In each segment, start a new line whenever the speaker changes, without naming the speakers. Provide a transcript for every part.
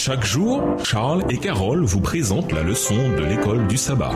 Chaque jour, Charles et Carole vous présentent la leçon de l'école du sabbat.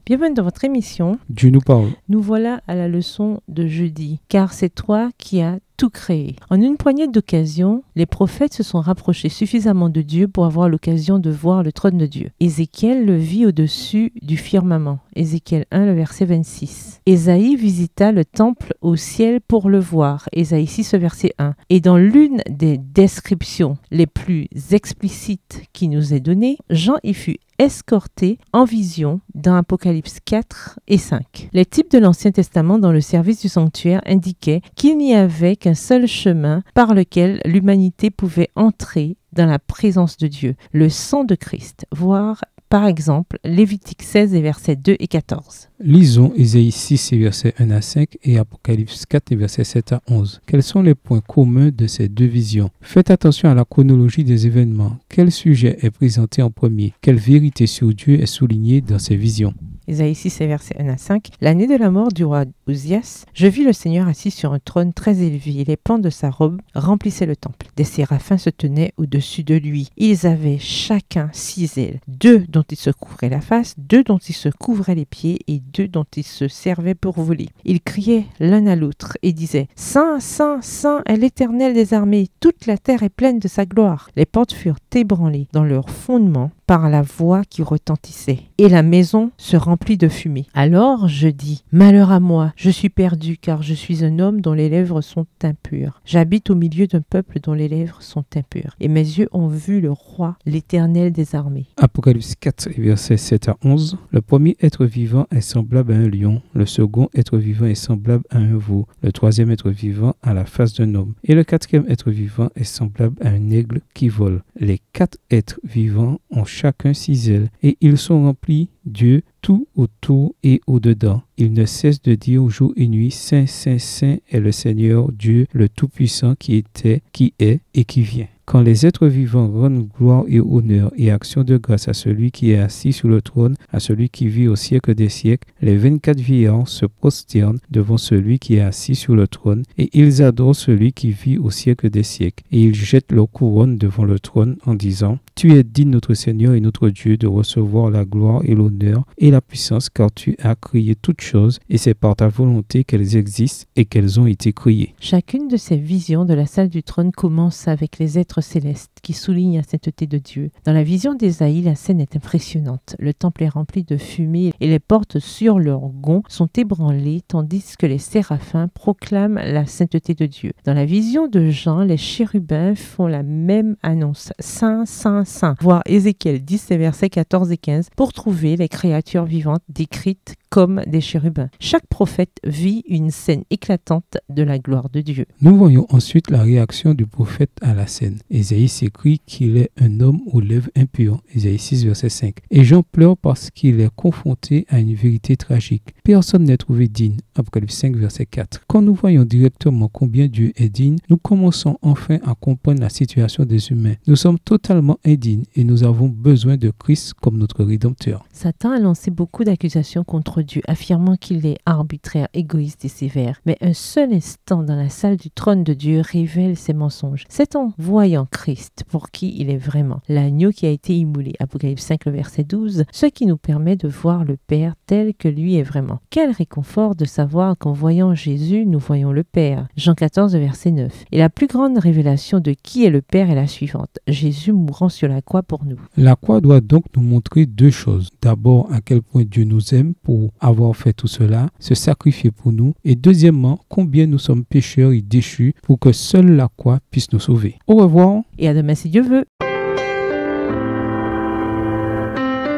Bienvenue dans votre émission.
Dieu nous parle.
Nous voilà à la leçon de jeudi, car c'est toi qui as tout créé. En une poignée d'occasions, les prophètes se sont rapprochés suffisamment de Dieu pour avoir l'occasion de voir le trône de Dieu. Ézéchiel le vit au-dessus du firmament. Ézéchiel 1, le verset 26. Ésaïe visita le temple au ciel pour le voir. Ésaïe 6, verset 1. Et dans l'une des descriptions les plus explicites qui nous est donnée, Jean y fut escorté en vision dans Apocalypse 4 et 5. Les types de l'Ancien Testament dans le service du sanctuaire indiquaient qu'il n'y avait qu'un seul chemin par lequel l'humanité pouvait entrer dans la présence de Dieu, le sang de Christ, voire par exemple, Lévitique 16 et versets 2 et 14.
Lisons Ésaïe 6 et versets 1 à 5 et Apocalypse 4 et versets 7 à 11. Quels sont les points communs de ces deux visions? Faites attention à la chronologie des événements. Quel sujet est présenté en premier? Quelle vérité sur Dieu est soulignée dans ces visions?
Ésaïe 6 et versets 1 à 5. L'année de la mort du roi Uzias, je vis le Seigneur assis sur un trône très élevé. Les pans de sa robe remplissaient le temple. Des séraphins se tenaient au-dessus de lui. Ils avaient chacun 6 ailes, 2 dont ils se couvraient la face, 2 dont ils se couvraient les pieds et 2 dont ils se servaient pour voler. Ils criaient l'un à l'autre et disaient « Saint, Saint, Saint est l'Éternel des armées, toute la terre est pleine de sa gloire. » Les portes furent ébranlées dans leur fondement par la voix qui retentissait, et la maison se remplit de fumée. Alors je dis, malheur à moi, je suis perdu, car je suis un homme dont les lèvres sont impures. J'habite au milieu d'un peuple dont les lèvres sont impures, et mes yeux ont vu le roi, l'Éternel des armées.
Apocalypse 4, versets 7 à 11. Le premier être vivant est semblable à un lion, le second être vivant est semblable à un veau, le troisième être vivant à la face d'un homme, et le quatrième être vivant est semblable à un aigle qui vole. Les 4 êtres vivants ont chacun 6 ailes, et ils sont remplis Dieu tout autour et au-dedans. Ils ne cessent de dire jour et nuit, Saint, Saint, Saint est le Seigneur Dieu, le Tout-Puissant qui était, qui est et qui vient. Quand les êtres vivants rendent gloire et honneur et action de grâce à celui qui est assis sur le trône, à celui qui vit au siècle des siècles, les 24 vieillards se prosternent devant celui qui est assis sur le trône, et ils adorent celui qui vit au siècle des siècles. Et ils jettent leur couronne devant le trône en disant, Tu es digne, notre Seigneur et notre Dieu, de recevoir la gloire et l'honneur et la puissance, car tu as créé toutes choses, et c'est par ta volonté qu'elles existent et qu'elles ont été créées.
Chacune de ces visions de la salle du trône commence avec les êtres célestes qui soulignent la sainteté de Dieu. Dans la vision d'Ésaïe, la scène est impressionnante. Le temple est rempli de fumée et les portes sur leurs gonds sont ébranlées tandis que les séraphins proclament la sainteté de Dieu. Dans la vision de Jean, les chérubins font la même annonce. Saint, Saint, Saint. Voir Ézéchiel 10, versets 14 et 15 pour trouver les créatures vivantes décrites comme des chérubins. Chaque prophète vit une scène éclatante de la gloire de Dieu.
Nous voyons ensuite la réaction du prophète à la scène. Ésaïe s'écrit qu'il est un homme aux lèvres impures. Ésaïe 6, verset 5. Et Jean pleure parce qu'il est confronté à une vérité tragique. Personne n'est trouvé digne. Apocalypse 5, verset 4. Quand nous voyons directement combien Dieu est digne, nous commençons enfin à comprendre la situation des humains. Nous sommes totalement indignes et nous avons besoin de Christ comme notre Rédempteur.
Satan a lancé beaucoup d'accusations contre Dieu, affirmant qu'il est arbitraire, égoïste et sévère. Mais un seul instant dans la salle du trône de Dieu révèle ses mensonges. C'est en voyant Christ pour qui il est vraiment, l'agneau qui a été immolé, Apocalypse 5, le verset 12, ce qui nous permet de voir le Père tel que lui est vraiment. Quel réconfort de savoir qu'en voyant Jésus, nous voyons le Père. Jean 14, verset 9. Et la plus grande révélation de qui est le Père est la suivante. Jésus mourant sur la croix pour nous.
La croix doit donc nous montrer deux choses. D'abord, à quel point Dieu nous aime pour avoir fait tout cela, se sacrifier pour nous. Et deuxièmement, combien nous sommes pécheurs et déchus pour que seule la croix puisse nous sauver. Au revoir.
Et à demain si Dieu veut.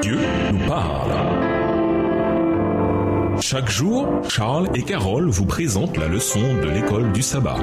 Dieu nous parle. Chaque jour, Charles et Carole vous présentent la leçon de l'école du sabbat.